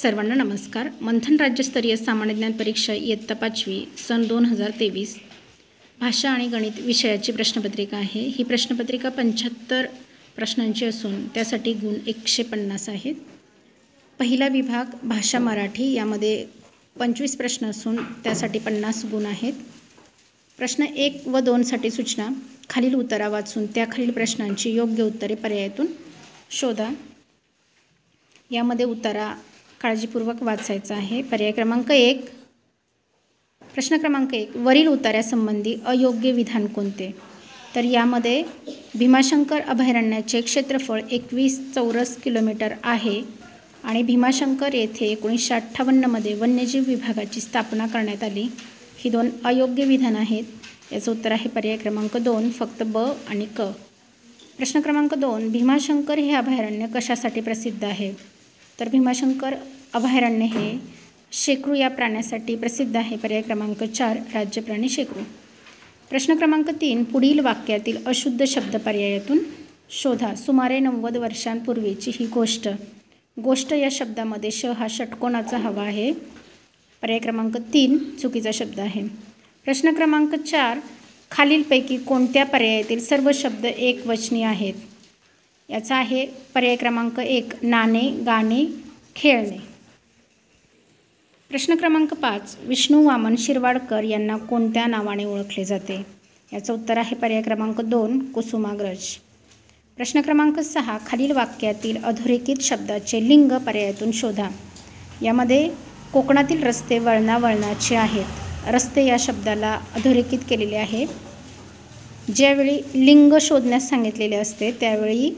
सर्वांना नमस्कार. मंथन राज्यस्तरीय सामान्य ज्ञान परीक्षा इयत्ता 5वी सन 2023 भाषा आणि गणित विषयाची प्रश्नपत्रिका आहे. ही प्रश्नपत्रिका 75 प्रश्नांची असून त्यासाठी गुण 150 आहेत. पहिला विभाग भाषा मराठी, यामध्ये 25 प्रश्न असून त्यासाठी 50 गुण आहेत. प्रश्न 1 व 2 साठी सूचना: खालील उत्तरा वाचून त्याखालील प्रश्नांची योग्य उत्तरे पर्यायातून शोधा. यामध्ये उत्तरा काळजीपूर्वक वाचायचा आहे. पर्याय क्रमांक 1, प्रश्न क्रमांक 1, वरील उत्तरासंबंधी अयोग्य विधान कोणते? तर यामध्ये भीमाशंकर अभयारण्याचे क्षेत्रफळ 21 चौरस किलोमीटर आहे आणि भीमाशंकर येथे 1958 मध्ये वन्यजीव विभागाची स्थापना करण्यात आली. ही 2 अयोग्य विधान आहेत. याचं उत्तर आहे पर्याय क्रमांक 2, फक्त ब आणि क. प्रश्न क्रमांक 2, भीमाशंकर हे अभयारण्य कशासाठी प्रसिद्ध आहे? तर भीमाशंकर अभयारण्य हे शेकरू या प्राण्यासाठी प्रसिद्ध आहे. पर्याय क्रमांक 4, राज्य प्राणी शेकरू. प्रश्न क्रमांक 3, पुढील वाक्यातील अशुद्ध शब्द पर्यायातून शोधा. सुमारे 90 वर्षांपूर्वीची ही गोष्ट. गोष्ट या शब्दामध्ये श हा षटकोनाचा हवा आहे. पर्याय क्रमांक 3 चुकीचा शब्द आहे. प्रश्न क्रमांक 4, खालीलपैकी कोणत्या पर्यायातील सर्व शब्द एकवचनी आहेत? याचा आहे पर्याय क्रमांक 1, नाणे, गाणे, खेळणे. प्रश्न क्रमांक 5, विष्णू वामन शिरवाडकर यांना कोणत्या नावाने ओळखले जाते? याचं उत्तर आहे पर्याय क्रमांक 2, कुसुमाग्रज. प्रश्न क्रमांक 6, खालील वाक्यातील अधोरेखित शब्दाचे लिंग पर्यायातून शोधा. यामध्ये कोकणातील रस्ते वळणावळणाचे आहेत. रस्ते या शब्दाला अधोरेखित केलेले आहे. ज्यावेळी लिंग शोधण्यास सांगितलेले असते त्यावेळी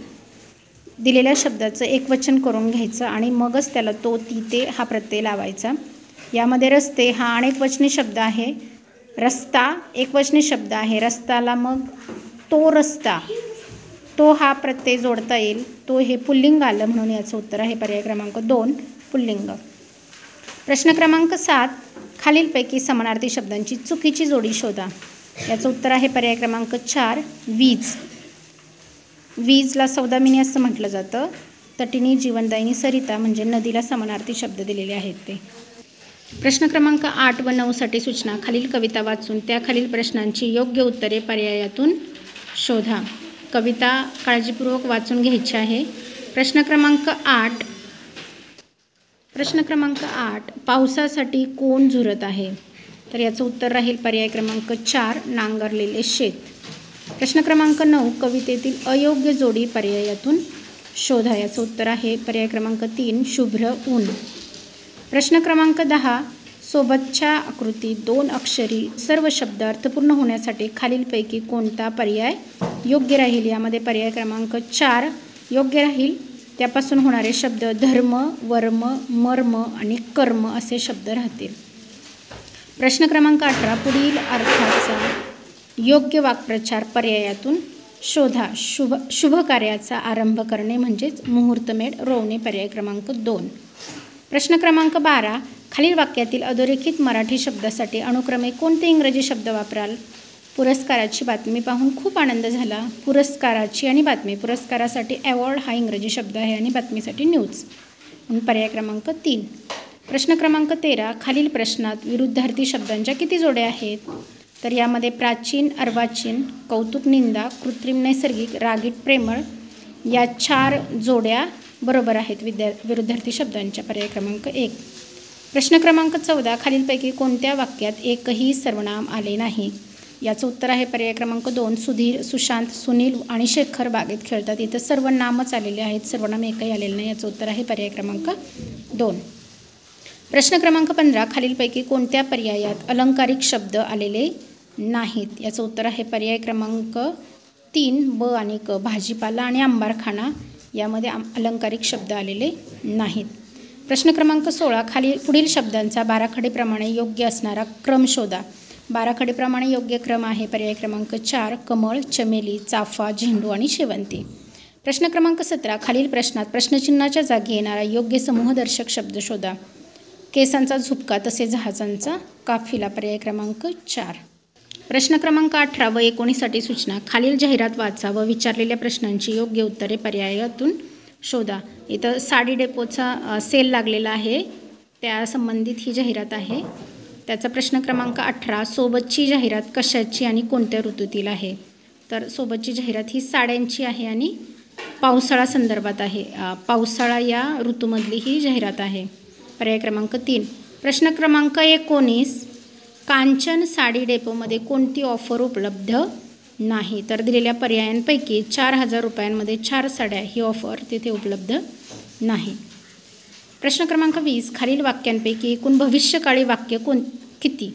दिलेल्या शब्दाचं एकवचन करून घ्यायचं आणि मगच त्याला तो, ती, ते हा प्रत्यय लावायचा. यामध्ये रस्ते हा अनेकवचनी शब्द आहे. रस्ता एकवचनी शब्द आहे. रस्त्याला मग तो रस्ता, तो हा प्रत्यय जोडता येईल. तो हे पुल्लिंग आलं म्हणून याचं उत्तर आहे पर्याय क्रमांक 2, पुल्लिंग. प्रश्न क्रमांक 7, खालीलपैकी समानार्थी शब्दांची चुकीची जोडी शोधा. याचं उत्तर आहे पर्याय क्रमांक 4, वीज. वीजला सौदामिनी असं म्हटलं जातं. तटिनी, जीवनदायिनी, सरिता म्हणजे नदीला समानार्थी शब्द दिलेले आहेत ते. प्रश्न क्रमांक 8 व 9 साठी सूचना: खालील कविता वाचून त्याखालील प्रश्नांची योग्य उत्तरे पर्यायातून शोधा. कविता काळजीपूर्वक वाचून घ्यायची आहे. प्रश्न क्रमांक 8, पावसासाठी कोण झुरत आहे? तर याचं उत्तर राहील पर्याय क्रमांक 4, नांगरलेले शेत. प्रश्न क्रमांक 9, कवितेतील अयोग्य जोडी पर्यायातून शोधा. याचं उत्तर आहे पर्याय क्रमांक 3, शुभ्र ऊन. प्रश्न क्रमांक 10, सोबतच्या आकृतीत 2 अक्षरी सर्व शब्द अर्थपूर्ण होण्यासाठी खालीलपैकी कोणता पर्याय योग्य राहील? यामध्ये पर्याय क्रमांक 4 योग्य राहील. त्यापासून होणारे शब्द धर्म, वर्म, मर्म आणि कर्म असे शब्द राहतील. प्रश्न क्रमांक 18, पुढील अर्थाचा योग्य वाक्प्रचार पर्यायातून शोधा. शुभ कार्याचा आरंभ करणे म्हणजेच मुहूर्तमेढ रोवणे. पर्याय क्रमांक 2. प्रश्न क्रमांक 12, खालील वाक्यातील अधोरेखित मराठी शब्दासाठी अनुक्रमे कोणते इंग्रजी शब्द वापराल? पुरस्काराची बातमी पाहून खूप आनंद झाला. पुरस्काराची आणि बातमी. पुरस्कारासाठी अवॉर्ड हा इंग्रजी शब्द आहे आणि बातमीसाठी न्यूज. म्हणून पर्याय क्रमांक 3. प्रश्न क्रमांक 13, खालील प्रश्नात विरुद्धार्थी शब्दांच्या किती जोड्या आहेत? तर यामध्ये प्राचीन, अर्वाचीन, कौतुक, निंदा, कृत्रिम, नैसर्गिक, रागीट, प्रेमळ या 4 जोड्या बरोबर आहेत विरुद्धार्थी शब्दांच्या. पर्याय क्रमांक 1. प्रश्न क्रमांक 14, खालीलपैकी कोणत्या वाक्यात एकही सर्वनाम आले नाही? याचं उत्तर आहे पर्याय क्रमांक 2, सुधीर, सुशांत, सुनील आणि शेखर बागेत खेळतात. इथं सर्व नामच आलेले आहेत, सर्वनाम एकही आलेलं नाही. याचं उत्तर आहे पर्याय क्रमांक 2. प्रश्न क्रमांक 15, खालीलपैकी कोणत्या पर्यायात अलंकारिक शब्द आलेले नाहीत? याचं उत्तर आहे पर्याय क्रमांक 3, ब आणि क. भाजीपाला आणि अंबारखाना यामध्ये अलंकारिक शब्द आलेले नाहीत. प्रश्न क्रमांक 16, पुढील शब्दांचा बाराखडीप्रमाणे योग्य असणारा क्रम शोधा. बाराखडीप्रमाणे योग्य क्रम आहे पर्याय क्रमांक 4, कमळ, चमेली, चाफा, झेंडू आणि शेवंती. प्रश्न क्रमांक 17, खालील प्रश्नात प्रश्नचिन्हाच्या जागी येणारा योग्य समूहदर्शक शब्द शोधा. केसांचा झुपका तसे जहाजांचा काफिला. पर्याय क्रमांक 4. प्रश्न क्रमांक 18 व 19 साठी सूचना: खालील जाहिरात वाचा व विचारलेल्या प्रश्नांची योग्य उत्तरे पर्यायातून शोधा. इथं साडी डेपोचा सेल लागलेला आहे, त्या संबंधित ही जाहिरात आहे. त्याचा प्रश्न क्रमांक 18, सोबतची जाहिरात कशाची आणि कोणत्या ऋतूतील आहे? तर सोबतची जाहिरात ही साड्यांची आहे आणि पावसाळा संदर्भात आहे. पावसाळा या ऋतूमधली ही जाहिरात आहे. पर्याय क्रमांक 3. प्रश्न क्रमांक 19, कांचन साडी डेपोमध्ये कोणती ऑफर उपलब्ध नाही? तर दिलेल्या पर्यायांपैकी 4,000 रुपयांमध्ये 4 साड्या ही ऑफर तिथे उपलब्ध नाही. प्रश्न क्रमांक 20, खालील वाक्यांपैकी एकूण भविष्यकाळी वाक्य किती?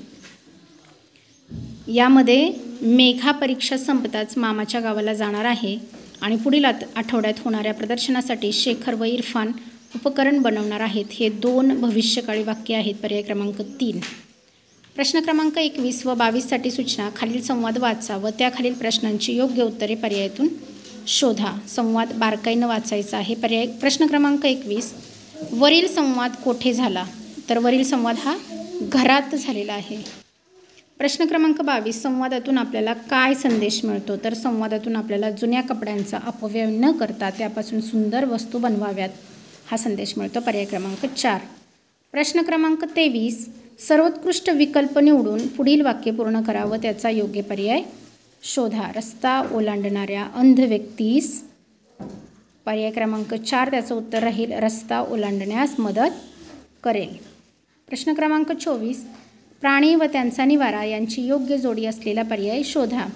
यामध्ये मेघा परीक्षा संपताच मामाच्या गावाला जाणार आहे आणि पुढील आठवड्यात होणाऱ्या प्रदर्शनासाठी शेखर व इरफान उपकरण बनवणार आहेत. हे 2 भविष्यकाळी वाक्य आहेत. पर्याय क्रमांक 3. प्रश्न क्रमांक 21 व 22साठी सूचना. खालील संवाद वाचा व त्याखालील प्रश्नांची योग्य उत्तरे पर्यायातून शोधा. संवाद बारकाईनं वाचायचा आहे. प्रश्न क्रमांक 21, वरील संवाद कोठे झाला? तर वरील संवाद हा घरात झालेला आहे. प्रश्न क्रमांक 22, संवादातून आपल्याला काय संदेश मिळतो? तर संवादातून आपल्याला जुन्या कपड्यांचा अपव्यय न करता त्यापासून सुंदर वस्तू बनवाव्यात हा संदेश मिळतो. पर्याय क्रमांक 4. प्रश्न क्रमांक 23, सर्वोत्कृष्ट विकल्प निवडून पुढील वाक्य पूर्ण करा व त्याचा योग्य पर्याय शोधा. रस्ता ओलांडणाऱ्या अंध व्यक्तीस, पर्याय क्रमांक 4 त्याचं उत्तर राहील रस्ता ओलांडण्यास मदत करेल. प्रश्न क्रमांक 24, प्राणी व त्यांचा निवारा यांची योग्य जोडी असलेला पर्याय शोधा.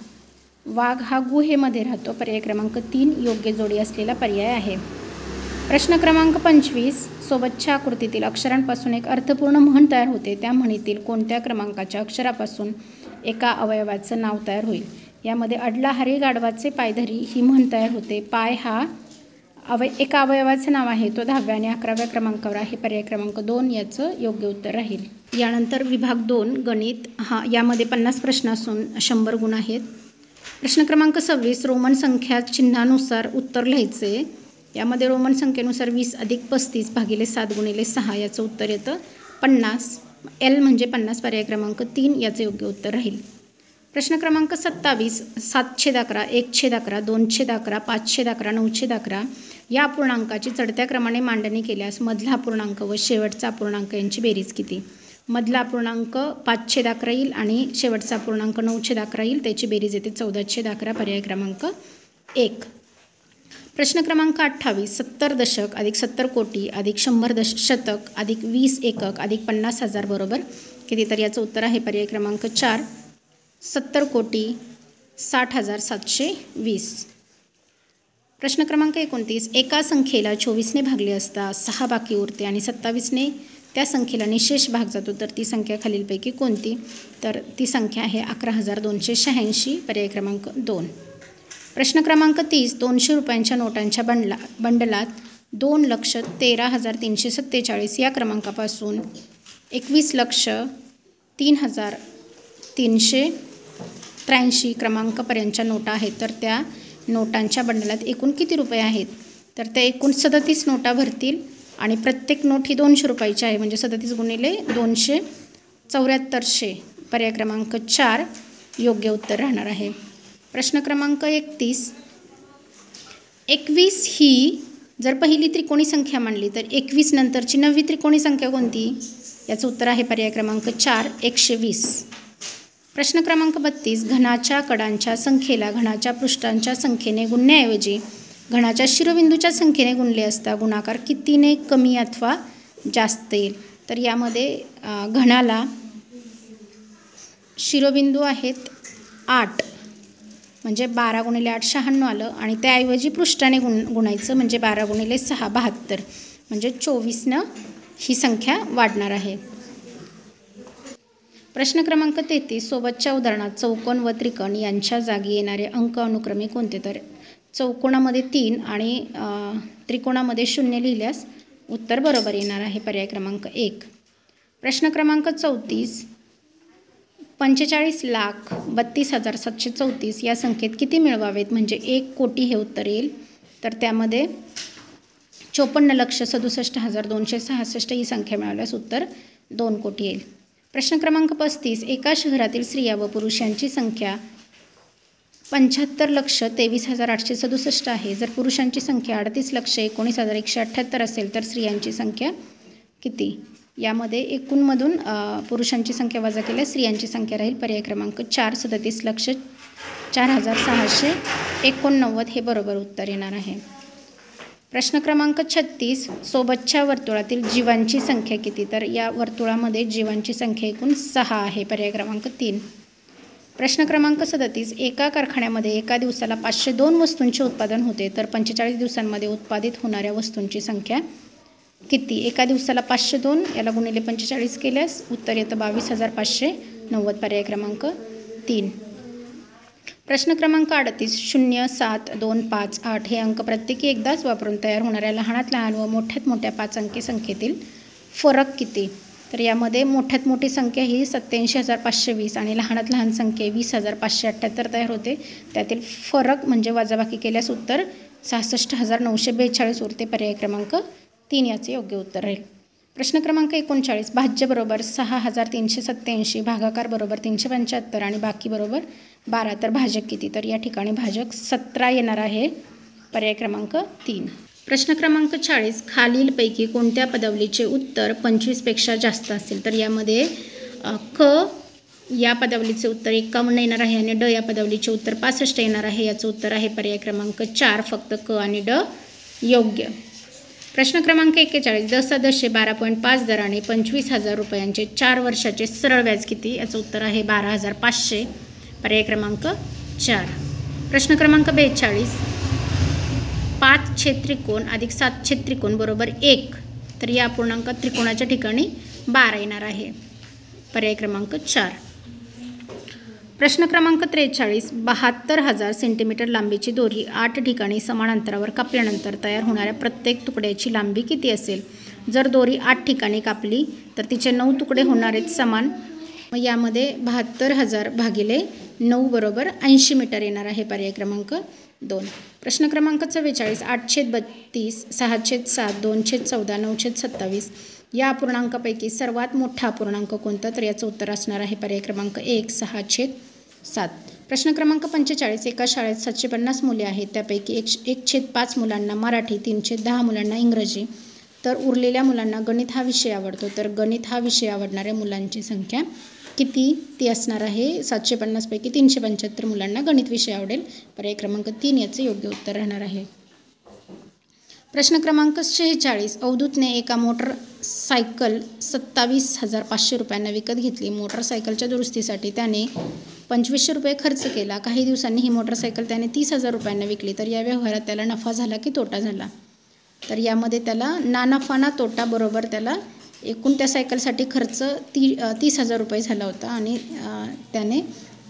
वाघ हा गुहेमध्ये राहतो. पर्याय क्रमांक 3 योग्य जोडी असलेला पर्याय आहे. प्रश्न क्रमांक 25, सोबतच्या आकृतीतील अक्षरांपासून एक अर्थपूर्ण म्हण तयार होते. त्या म्हणीतील कोणत्या क्रमांकाच्या अक्षरापासून एका अवयवाचं नाव तयार होईल? यामध्ये अडला हरी गाढवाचे पायधरी ही म्हण तयार होते. पाय हा एका अवयवाचं नाव आहे, तो 10व्या आणि 11व्या क्रमांकावर आहे. पर्याय क्रमांक 2 याचं योग्य उत्तर राहील. यानंतर विभाग 2 गणित, यामध्ये 50 प्रश्न असून 100 गुण आहेत. प्रश्न क्रमांक 26, रोमन संख्या चिन्हानुसार उत्तर लिहायचे. यामध्ये रोमन संख्येनुसार 20 अधिक 35 भागिले 7 गुणिले 6 याचं उत्तर येतं 50. L म्हणजे 50. पर्याय क्रमांक 3 याचं योग्य उत्तर राहील. प्रश्न क्रमांक 27, 7/11, 1/11, 2/11, 5/11, 9/11 या अपूर्णांकाची चढत्या क्रमाने मांडणी केल्यास मधला अपूर्णांक व शेवटचा अपूर्णांक यांची बेरीज किती? मधला अपूर्णांक 5/11 येईल आणि शेवटचा अपूर्णांक 9/11 येईल. त्याची बेरीज येते 14/11. पर्याय क्रमांक 1. प्रश्न क्रमांक 28, 70 दशक अधिक 70 कोटी अधिक 100 शतक अधिक 20 एकक अधिक 50,000 बरोबर किती? तर याचं उत्तर आहे पर्याय क्रमांक 4, 70 कोटी 60,720. प्रश्न क्रमांक 29, एका संख्येला 24ने भागले असता 6 बाकी उरते आणि 27ने त्या संख्येला निशेष भाग जातो, तर ती संख्या खालीलपैकी कोणती? तर ती संख्या आहे 11,286. पर्याय क्रमांक 2. प्रश्न क्रमांक 30, 200 रुपयांच्या नोटांच्या बंडलात 2,13,347 या क्रमांकापासून 21,03,383 क्रमांकापर्यंतच्या नोटा आहेत. तर त्या नोटांच्या बंडलात एकूण किती रुपये आहेत? तर त्या एकूण 37 नोटा भरतील आणि प्रत्येक नोट ही 200 रुपयाची आहे, म्हणजे 37 गुणिले 200 7400. पर्याय क्रमांक 4 योग्य उत्तर राहणार आहे. प्रश्न क्रमांक 31, 21 ही जर पहिली त्रिकोणी संख्या मानली तर 21 नंतरची 9वी त्रिकोणी संख्या कोणती? याचं उत्तर आहे पर्याय क्रमांक 4, 120. प्रश्न क्रमांक 32, घनाच्या कडांच्या संख्येला घनाच्या पृष्ठांच्या संख्येने गुणण्याऐवजी घनाच्या शिरोबिंदूच्या संख्येने गुणले असता गुणाकार कितीने कमी अथवा जास्त येईल? तर यामध्ये घनाला शिरोबिंदू आहेत 8, म्हणजे 12 गुणिले 8 56 आलं आणि त्याऐवजी पृष्ठाने गुणायचं, म्हणजे 12 गुणिले 6 72, म्हणजे 24 ही संख्या वाढणार आहे. प्रश्न क्रमांक 33, सोबतच्या उदाहरणात चौकोन व त्रिकोण यांच्या जागी येणारे अंक अनुक्रमे कोणते? तर चौकोनामध्ये 3 आणि त्रिकोणामध्ये 0 लिहिल्यास उत्तर बरोबर येणार आहे. पर्याय क्रमांक 1. प्रश्न क्रमांक 34, 45,32,734 या संख्येत किती मिळवावेत म्हणजे 1 कोटी हे उत्तर येईल? तर त्यामध्ये 54,67,266 ही संख्या मिळवल्यास उत्तर 2 कोटी येईल. प्रश्न क्रमांक 35, एका शहरातील स्त्रिया व पुरुषांची संख्या 75,23,867 आहे. जर पुरुषांची संख्या 38,19,178 असेल तर स्त्रियांची संख्या किती? यामध्ये एकूणमधून पुरुषांची संख्या वजा केल्यास स्त्रियांची संख्या राहील. पर्याय क्रमांक 4 37,04,689 हे बरोबर उत्तर येणार आहे. प्रश्न क्रमांक 36 सोबतच्या वर्तुळातील जीवांची संख्या किती? तर या वर्तुळामध्ये जीवांची संख्या एकूण 6 आहे. पर्याय क्रमांक 3. प्रश्न क्रमांक 37 एका कारखान्यामध्ये एका दिवसाला 502 वस्तूंचे उत्पादन होते तर 45 दिवसांमध्ये उत्पादित होणाऱ्या वस्तूंची संख्या किती? एका दिवसाला 502 याला गुणिले 45 केल्यास उत्तर येतं 22,590. पर्याय क्रमांक 3. प्रश्न क्रमांक 38 0, 7, 2, 5, 8 हे अंक प्रत्येकी एकदाच वापरून तयार होणाऱ्या लहानात लहान व मोठ्यात मोठ्या 5 अंकी संख्येतील फरक किती? तर यामध्ये मोठ्यात मोठी संख्या ही 87,520 आणि लहानात लहान संख्या 20,578 तयार होते. त्यातील फरक म्हणजे वजाबाकी केल्यास उत्तर 66,942 उरते. पर्याय क्रमांक 3 याचे योग्य उत्तर राहील. प्रश्न क्रमांक 39 भाज्य बरोबर 6,387, भागाकार बरोबर 375 आणि बाकी बरोबर 12 तर भाजक किती? तर या ठिकाणी भाजक 17 येणार आहे. पर्याय क्रमांक 3. प्रश्न क्रमांक 40 खालीलपैकी कोणत्या पदावलीचे उत्तर 25पेक्षा जास्त असेल? तर यामध्ये क या पदावलीचे उत्तर 51 येणार आहे आणि ड या पदावलीचे उत्तर 65 येणार आहे. याचं उत्तर आहे पर्याय क्रमांक 4 फक्त क आणि ड योग्य. प्रश्न क्रमांक 41 दशे 12.5 दराने 25,000 रुपयांचे 4 वर्षाचे सरळ व्याज किती? याचं उत्तर आहे 12,500. पर्याय क्रमांक 4. प्रश्न क्रमांक 42 5 त्रिकोण अधिक 7 त्रिकोण बरोबर 1 तर या अपूर्णांकात त्रिकोणाच्या ठिकाणी 12 येणार आहे. पर्याय क्रमांक 4. प्रश्न क्रमांक 43 72,000 सेंटीमीटर लांबीची दोरी 8 ठिकाणी समान अंतरावर कापल्यानंतर तयार होणाऱ्या प्रत्येक तुकड्याची लांबी किती असेल? जर दोरी 8 ठिकाणी कापली तर तिचे 9 तुकडे होणार आहेत समान. मग यामध्ये 72,000 भागिले 9 बरोबर 80 मीटर येणार आहे. पर्याय क्रमांक 2. प्रश्न क्रमांक 44 8/32 6/7 2/14 9/27 या अपूर्णांकापैकी सर्वात मोठा अपूर्णांक कोणता? तर याचं उत्तर असणार आहे पर्याय क्रमांक 1 6/7. प्रश्न क्रमांक 45 एका शाळेत 750 मुले आहेत त्यापैकी 1/5 मुलांना मराठी 3/10 मुलांना इंग्रजी तर उरलेल्या मुलांना गणित हा विषय आवडतो. तर गणित हा विषय आवडणाऱ्या मुलांची संख्या किती? ती असणार आहे 750 पैकी 375 मुलांना गणित विषय आवडेल. पर्याय क्रमांक 3 याचे योग्य उत्तर राहणार आहे. प्रश्न क्रमांक 46 अवधूतने एका मोटरसायकल 27,500 रुपयांना विकत घेतली. मोटरसायकलच्या दुरुस्तीसाठी त्याने 2,500 रुपये खर्च केला. काही दिवसांनी ही मोटरसायकल त्याने 30,000 रुपयांना विकली. तर या व्यवहारात त्याला नफा झाला की तोटा झाला? तर यामध्ये त्याला ना नफा ना तोटा बरोबर त्याला एकूण त्या सायकलसाठी खर्च 30,000 रुपये झाला होता आणि त्याने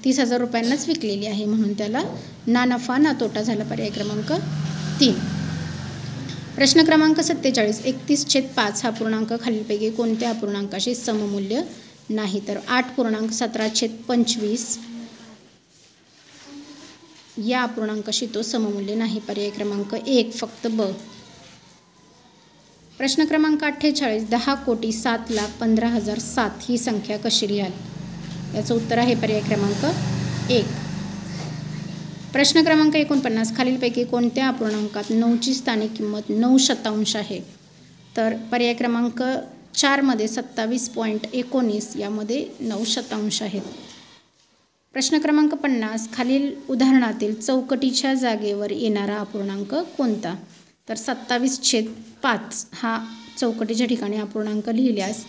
30,000 रुपयांनाच विकलेली आहे म्हणून त्याला ना नफा ना तोटा झाला. पर्याय क्रमांक 3. प्रश्न क्रमांक 47 31/5 हा पूर्णांक खालीलपैकी कोणत्या अपूर्णांकाशी सममूल्य नाही? तर 8.17/25 या अपूर्णांकाशी तो सममूल्य नाही. पर्याय क्रमांक 1 फक्त ब. प्रश्न क्रमांक 48 10,07,15,007 ही संख्या कशी लिहाल? याचं उत्तर आहे पर्याय क्रमांक 1. प्रश्न क्रमांक 49 खालीलपैकी कोणत्या अपूर्णांकात 9ची स्थानिक किंमत 9% आहे? तर पर्याय क्रमांक 4 मध्ये 27.19 यामध्ये 9% आहेत. प्रश्न क्रमांक 50 खालील उदाहरणातील चौकटीच्या जागेवर येणारा अपूर्णांक कोणता? तर 27/5 हा चौकटीच्या ठिकाणी अपूर्णांक लिहिल्यास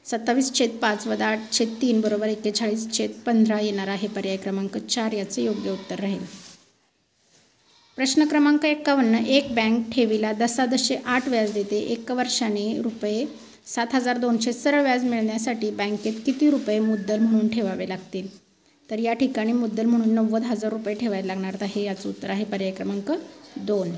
27/5 + 8/3 बरोबर 41/15 येणार आहे. पर्याय क्रमांक 4 याचे योग्य उत्तर राहील. प्रश्न क्रमांक 51 एक बँक ठेवीला 10.8 व्याज देते. 1 वर्षाने रुपये 7,200 सरळ व्याज मिळण्यासाठी बँकेत किती रुपये मुद्दल म्हणून ठेवावे लागतील? तर या ठिकाणी मुद्दल म्हणून 90,000 रुपये ठेवायला लागणार आहे. याचं उत्तर आहे पर्याय क्रमांक 2.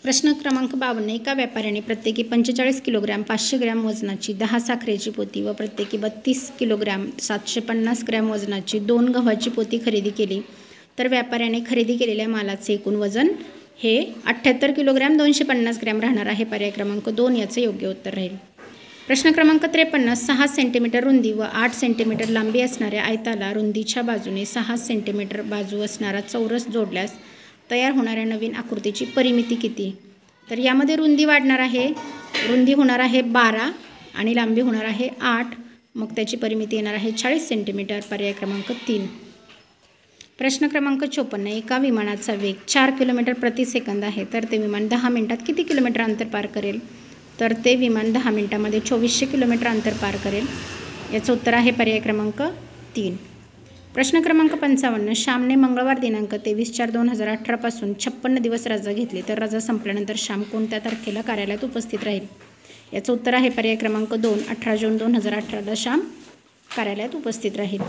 प्रश्न क्रमांक 52 एका व्यापाऱ्याने प्रत्येकी 45 किलोग्रॅम 500 ग्रॅम वजनाची 10 साखरेची पोती व प्रत्येकी 32 किलोग्रॅम 750 ग्रॅम वजनाची 2 गव्हाची पोती खरेदी केली. तर व्यापाऱ्याने खरेदी केलेल्या मालाचे एकूण वजन हे 78 किलोग्रॅम 250 ग्रॅम राहणार आहे. पर्याय क्रमांक 2 याचे योग्य उत्तर राहील. प्रश्न क्रमांक 53. 6 सेंटीमीटर रुंदी व 8 सेंटीमीटर लांबी असणाऱ्या आयताला रुंदीच्या बाजूने 6 सेंटीमीटर बाजू असणारा चौरस जोडल्यास तयार होणाऱ्या नवीन आकृतीची परिमिती किती? तर यामध्ये रुंदी वाढणार आहे, रुंदी होणार आहे 12 आणि लांबी होणार आहे 8, मग त्याची परिमिती येणार आहे 40 सेंटीमीटर. पर्याय क्रमांक 3. प्रश्न क्रमांक 54. एका विमानाचा वेग 4 किलोमीटर प्रति सेकंद आहे, तर ते विमान 10 मिनिटात किती किलोमीटर अंतर पार करेल? तर ते विमान 10 मिनिटांमध्ये 2400 किलोमीटर अंतर पार करेल. याचं उत्तर आहे पर्याय क्रमांक 3. प्रश्न क्रमांक 55. श्यामने मंगळवार दिनांक 23/4/2018 पासून 56 दिवस रजा घेतली, तर रजा संपल्यानंतर श्याम कोणत्या तारखेला कार्यालयात उपस्थित राहील? याचं उत्तर आहे पर्याय क्रमांक 2. 18 जून 2018ला श्याम कार्यालयात उपस्थित राहील.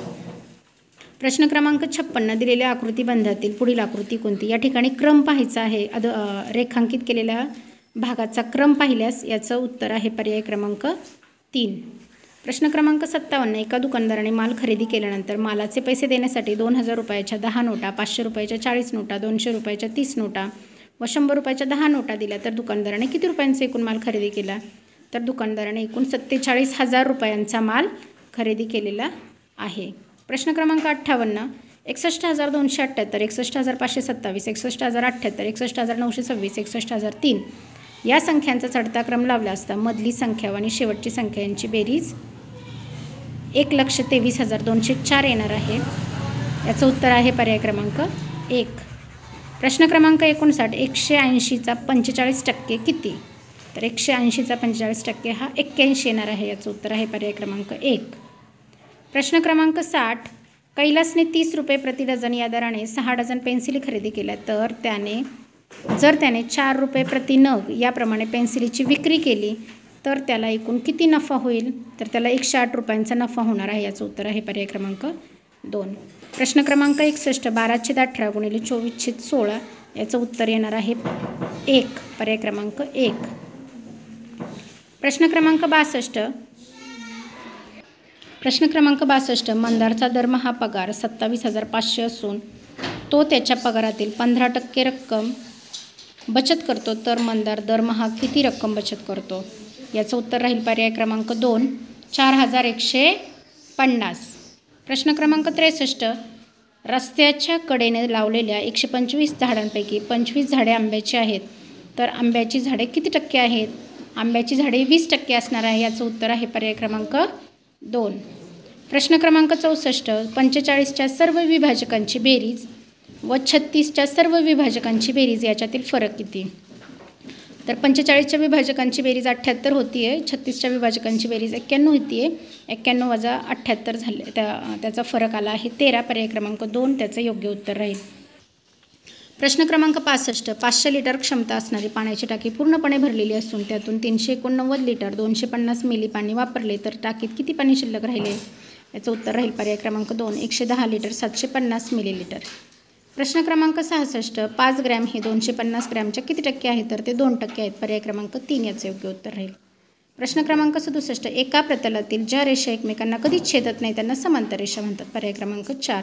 प्रश्न क्रमांक 56. दिलेल्या आकृतीबंधातील पुढील आकृती कोणती? या ठिकाणी क्रम पाहायचा आहे, रेखांकित केलेल्या भागाचा क्रम पाहिल्यास याचं उत्तर आहे पर्याय क्रमांक 3. प्रश्न क्रमांक 57. एका दुकानदाराने माल खरेदी केल्यानंतर मालाचे पैसे देण्यासाठी 2000 रुपयाच्या 10 नोटा, 500 रुपयाच्या 40 नोटा, 200 रुपयाच्या 30 नोटा व 100 रुपयाच्या 10 नोटा दिल्या, तर दुकानदाराने किती रुपयांचा एकूण माल खरेदी केला? तर दुकानदाराने एकूण 47,000 रुपयांचा माल खरेदी केलेला आहे. प्रश्न क्रमांक 58. 61,278, 61,527, 61,078, 61,926, 61,003 या संख्यांचा चढता क्रम लावला असता मधली संख्या आणि शेवटची संख्या यांची बेरीज 1,23,204 येणार आहे. याचं उत्तर आहे पर्याय क्रमांक 1. प्रश्न क्रमांक 59. 180चा 45% किती? तर 180चा 45% हा 81 येणार आहे. याचं उत्तर आहे पर्याय क्रमांक 1. प्रश्न क्रमांक 60. कैलासने 30 रुपये प्रति डझन या दराने 6 डझन पेन्सिली खरेदी केल्या, तर जर त्याने 4 रुपये प्रति नग याप्रमाणे पेन्सिलीची विक्री केली, तर त्याला एकूण किती नफा होईल? तर त्याला 108 रुपयांचा नफा होणार आहे. याचं उत्तर आहे पर्याय क्रमांक 2. प्रश्न क्रमांक 61. 12/18 गुणिले 24/16 याचं उत्तर येणार आहे 1. पर्याय क्रमांक 1. प्रश्न क्रमांक 62. मंदारचा दरमहा पगार 27,500 असून तो त्याच्या पगारातील 15% रक्कम बचत करतो, तर मंदार दरमहा किती रक्कम बचत करतो? याचं उत्तर राहील पर्याय क्रमांक 2. 4,150. प्रश्न क्रमांक 63. रस्त्याच्या कडेने लावलेल्या 125 झाडांपैकी 25 झाडे आंब्याची आहेत, तर आंब्याची झाडे किती टक्के आहेत? आंब्याची झाडे 20% असणार आहे. याचं उत्तर आहे पर्याय क्रमांक 2. प्रश्न क्रमांक 64. 45च्या सर्व विभाजकांची बेरीज व 36च्या सर्व विभाजकांची बेरीज याच्यातील फरक किती? तर 45च्या विभाजकांची बेरीज 78 होती आहे, 36च्या विभाजकांची बेरीज 91 होती आहे. 91 वजा 78 झाले, त्याचा फरक आला आहे 13. पर्याय क्रमांक 2 त्याचं योग्य उत्तर राहील. प्रश्न क्रमांक 65. 500 लिटर क्षमता असणारी पाण्याची टाकी पूर्णपणे भरलेली असून त्यातून 389 लिटर 250 मिली पाणी वापरले, तर टाकीत किती पाणी शिल्लक राहिले? याचं उत्तर राहील पर्याय क्रमांक 2. 110 लिटर 750 मिलीलिटर. प्रश्न क्रमांक 66. 5 ग्रॅम हे 250 ग्रॅमच्या किती टक्के आहे? तर ते 2% आहेत. पर्याय क्रमांक 3 याचं योग्य उत्तर राहील. प्रश्न क्रमांक 67. एका प्रतलातील ज्या रेषा एकमेकांना कधीच छेदत नाही त्यांना समांतर रेषा म्हणतात. पर्याय क्रमांक 4.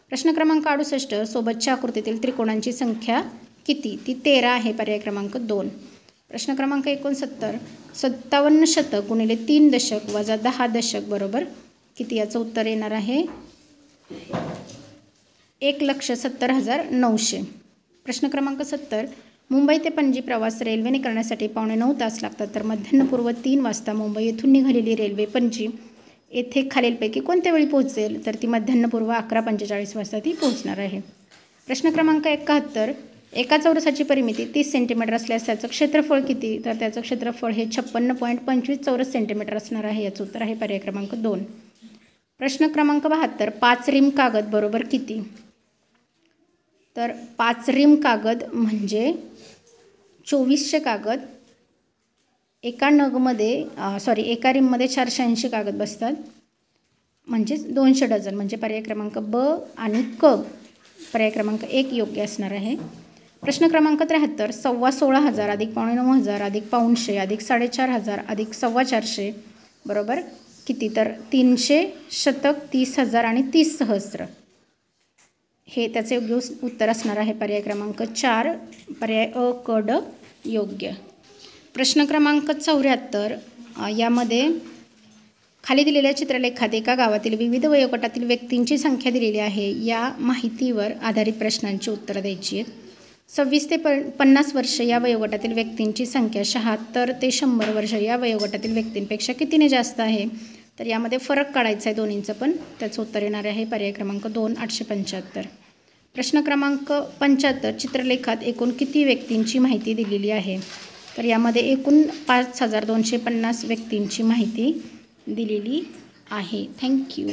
प्रश्न क्रमांक 68. सोबतच्या आकृतीतील त्रिकोणांची संख्या किती? ती 13 आहे. पर्याय क्रमांक 2. प्रश्न क्रमांक 69. 57 शतक गुणिले 3 दशक वजा 10 दशक बरोबर किती? याचं उत्तर येणार आहे 1,70,900. प्रश्न क्रमांक 70. मुंबई ते पणजी प्रवास रेल्वेने करण्यासाठी 8.25 तास लागतात, तर मध्यान्हपूर्व 3 वाजता मुंबई येथून निघालेली रेल्वे पणजी येथे खालीलपैकी कोणत्या वेळी पोहोचेल? तर ती मध्यान्हपूर्व 11:45 वाजता ती पोहोचणार आहे. प्रश्न क्रमांक 71. एका चौरसाची परिमिती 30 सेंटीमीटर असल्यास त्याचं क्षेत्रफळ किती? तर त्याचं क्षेत्रफळ हे 56.25 चौरस सेंटीमीटर असणार आहे. याचं उत्तर आहे पर्याय क्रमांक 2. प्रश्न क्रमांक 72. 5 रिम कागद बरोबर किती? तर 5 रिम कागद म्हणजे 2400 कागद. एका एका रिममध्ये 480 कागद बसतात, म्हणजेच 200 डझन, म्हणजे पर्याय क्रमांक ब आणि क पर्याय क्रमांक 1 योग्य असणार आहे. प्रश्न क्रमांक 73. 16,500 अधिक 9,500 अधिक 500 अधिक 4,500 अधिक 4,25 बरोबर किती? तर 300 शतक 30,000 आणि 30,000 हे त्याचे योग्य उत्तर असणार आहे. पर्याय क्रमांक 4 पर्याय अ क ड योग्य. प्रश्न क्रमांक 74. यामध्ये खाली दिलेल्या चित्रलेखात एका गावातील विविध वयोगटातील व्यक्तींची संख्या दिलेली आहे. या माहितीवर आधारित प्रश्नांची उत्तरं द्यायची आहेत. 26 ते 50 वर्ष या वयोगटातील व्यक्तींची संख्या 76 ते 100 वर्ष या वयोगटातील व्यक्तींपेक्षा कितीने जास्त आहे? तर यामध्ये फरक काढायचा आहे दोन्हींचं, पण त्याचं उत्तर येणार आहे पर्याय क्रमांक 2 875. प्रश्न क्रमांक 75 चित्रलेखात एकूण किती व्यक्तींची माहिती दिलेली आहे? तर यामध्ये एकूण 5250 व्यक्तींची माहिती दिलेली आहे. थँक्यू.